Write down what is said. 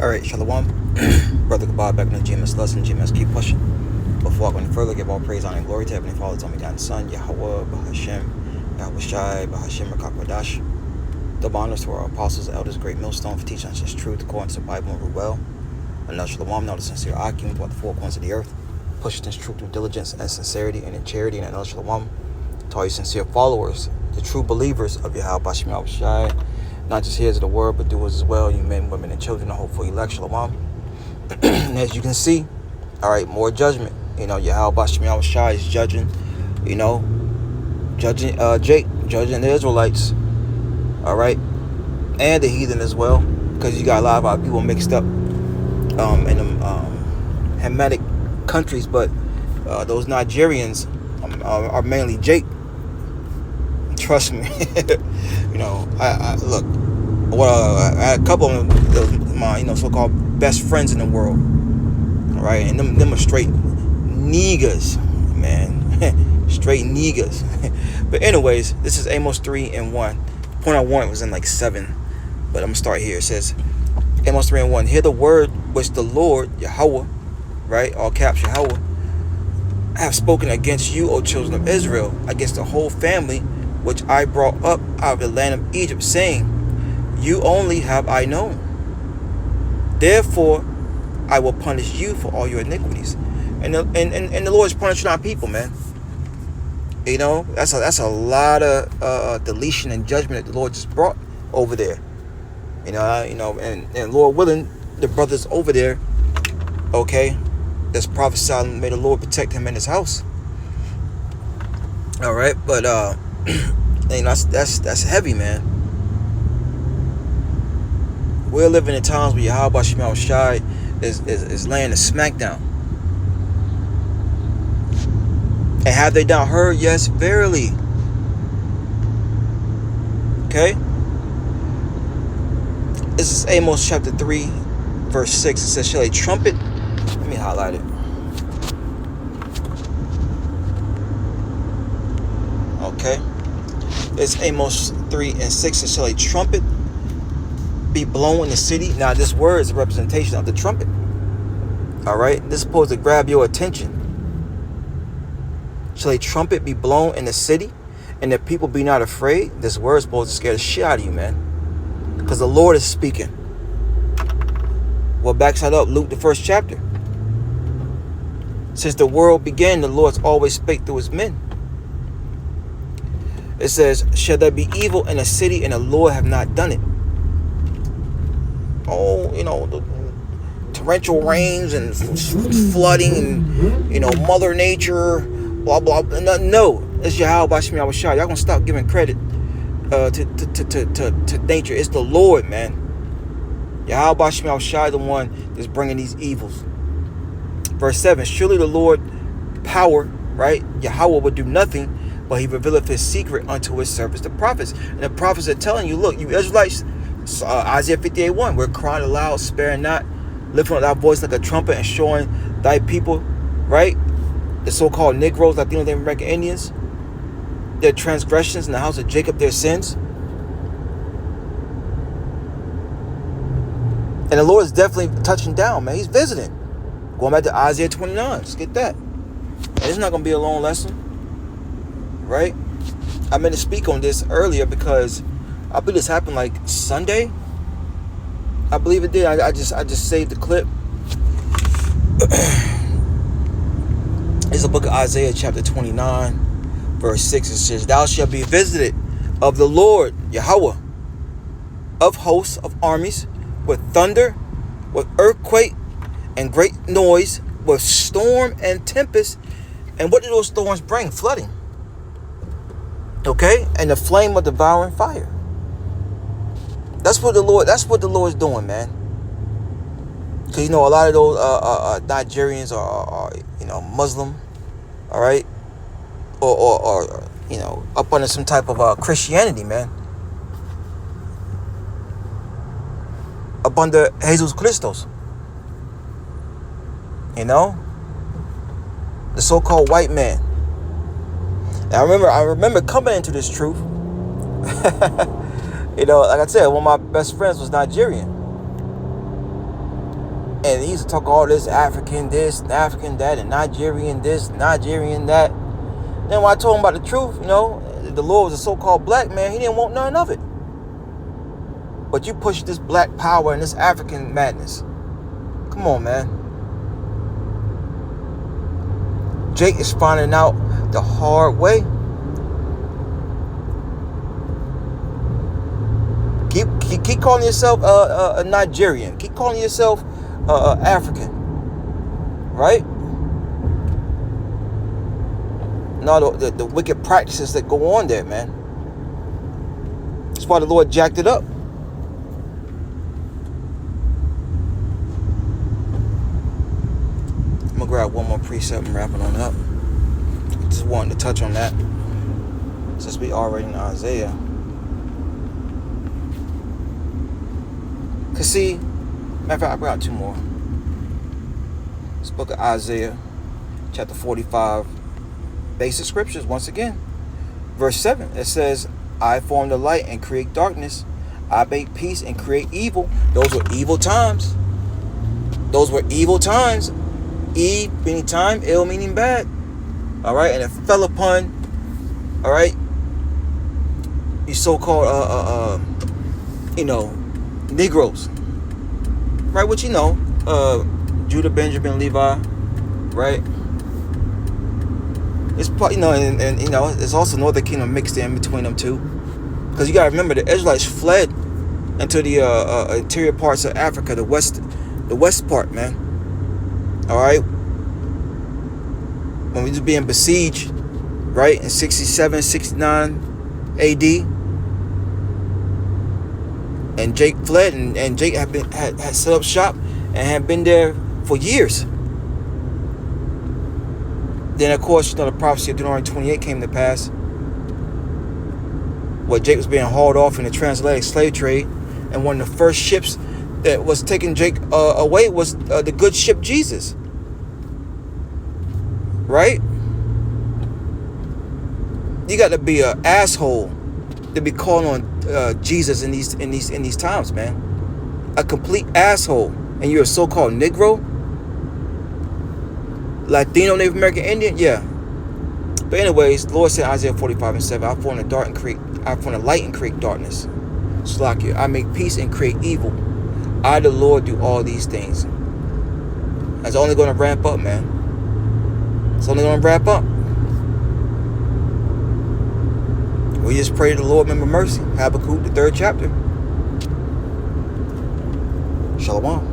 Alright, Shalom. Brother Kabad back in the GMS lesson. GMS keep pushing. Before I go any further, give all praise, honor, and glory to Heavenly Father, Tommy God and Son, Yahweh, Bahashem, Yahweh Shai, Bahashem, Rakakwadash. Double honors to our apostles, elders, great millstone for teaching us his truth according to the Bible and rule well. And now Shalom, now the sincere Akim, throughout the four corners of the earth, pushing this truth with diligence and sincerity and in charity. And now Shalom, to all you sincere followers, the true believers of Yahweh, Bahashem, Yahweh Shai, not just hearers of the word, but doers as well, you men, women, and children, the hopeful elect, Shalom. And as you can see, all right, more judgment. You know, Yahweh Bahashem Yahweh Shai is judging, judging judging the Israelites, all right, and the heathen as well, because you got a lot of our people mixed up in them Hamitic countries, but those Nigerians are mainly Jake. Trust me. I look. I had a couple of my so-called best friends in the world. All right, and them are straight niggas, man, straight niggas. But anyways, this is Amos 3:1. The point I wanted was in like 7, but I'm gonna start here. It says, Amos 3:1. Hear the word which the Lord Yahweh, right, all caps Yahweh, I have spoken against you, O children of Israel, against the whole family which I brought up out of the land of Egypt, saying, you only have I known. Therefore, I will punish you for all your iniquities. And the Lord is punishing our people, man. That's a lot of deletion and judgment that the Lord just brought over there. And Lord willing, the brothers over there, okay, that's prophesying, may the Lord protect him and his house. All right, but that's heavy, man. We're living in times where Yahweh Bahashem Yahweh Shai is laying a smackdown. And have they not heard? Yes, verily. Okay? This is Amos chapter 3, verse 6. It says, shall a trumpet? Let me highlight it. Okay? It's Amos 3:6. It shall a trumpet be blown in the city. Now, this word is a representation of the trumpet. All right? This is supposed to grab your attention. Shall a trumpet be blown in the city, and the people be not afraid? This word is supposed to scare the shit out of you, man. Because the Lord is speaking. Well, backs that up, Luke, the 1st chapter. Since the world began, the Lord's always spake through his men. It says, shall there be evil in a city, and the Lord have not done it? Oh, the torrential rains and flooding and, Mother Nature, blah, blah, blah. No, it's Yahweh Bahashem Yahweh Shai. Y'all gonna stop giving credit to nature. It's the Lord, man. Yahweh Bahashem Yahweh Shai, the one that's bringing these evils. Verse 7, surely the Lord power, right, Yahweh would do nothing, but he revealeth his secret unto his servants, the prophets. And the prophets are telling you, look, you Israelites, Isaiah 58:1, we're crying aloud, sparing not, lifting up thy voice like a trumpet, and showing thy people, right, the so-called Negroes, Latinos, and American Indians, their transgressions in the house of Jacob, their sins. And the Lord is definitely touching down, man. He's visiting. Going back to Isaiah 29. Let's get that. And it's not going to be a long lesson. Right? I meant to speak on this earlier because I believe this happened like Sunday. I believe it did. I just saved the clip. It's the book of Isaiah chapter 29 verse 6. It says, thou shalt be visited of the Lord Yahweh of hosts of armies, with thunder, with earthquake and great noise, with storm and tempest. And what do those storms bring? Flooding. Okay? And the flame of devouring fire. That's what the Lord's doing, man. Because a lot of those Nigerians are Muslim, all right, or up under some type of Christianity, man. Up under Jesus Christos. The so-called white man. And I remember coming into this truth. Like I said, one of my best friends was Nigerian. And he used to talk all this African this, African that, and Nigerian this, Nigerian that. Then when I told him about the truth, the Lord was a so-called black man, he didn't want none of it. But you push this black power and this African madness. Come on, man. Jake is finding out the hard way. Keep calling yourself a Nigerian. Keep calling yourself African. Right? No, the wicked practices that go on there, man. That's why the Lord jacked it up. I'm gonna grab one more precept and wrap it on up. Just wanted to touch on that since we already in Isaiah. Cause see, matter of fact, I brought two more. This book of Isaiah, chapter 45, basic scriptures once again. Verse 7, it says, I form the light and create darkness. I make peace and create evil. Those were evil times. Those were evil times. E meaning time, ill meaning bad. All right, and it fell upon, all right, these so-called, Negroes, right? Which Judah, Benjamin, Levi, right? It's and it's also Northern Kingdom mixed in between them two, because you gotta remember the Israelites fled into the interior parts of Africa, the west part, man. All right, when we was being besieged, right, in 67, 69 A.D. And Jake fled, and Jake had set up shop and had been there for years. Then, of course, the prophecy of Deuteronomy 28 came to pass. Where Jake was being hauled off in the transatlantic slave trade. And one of the first ships that was taking Jake away was the good ship Jesus. Right? You got to be an asshole to be calling on Jesus in these times, man. A complete asshole. And you're a so-called Negro? Latino, Native American, Indian? Yeah. But anyways, the Lord said in Isaiah 45:7, I form the light and create darkness. Slakia, I make peace and create evil. I, the Lord, do all these things. That's only going to ramp up, man. It's only going to wrap up. We just pray to the Lord, remember mercy. Habakkuk, the 3rd chapter. Shalom.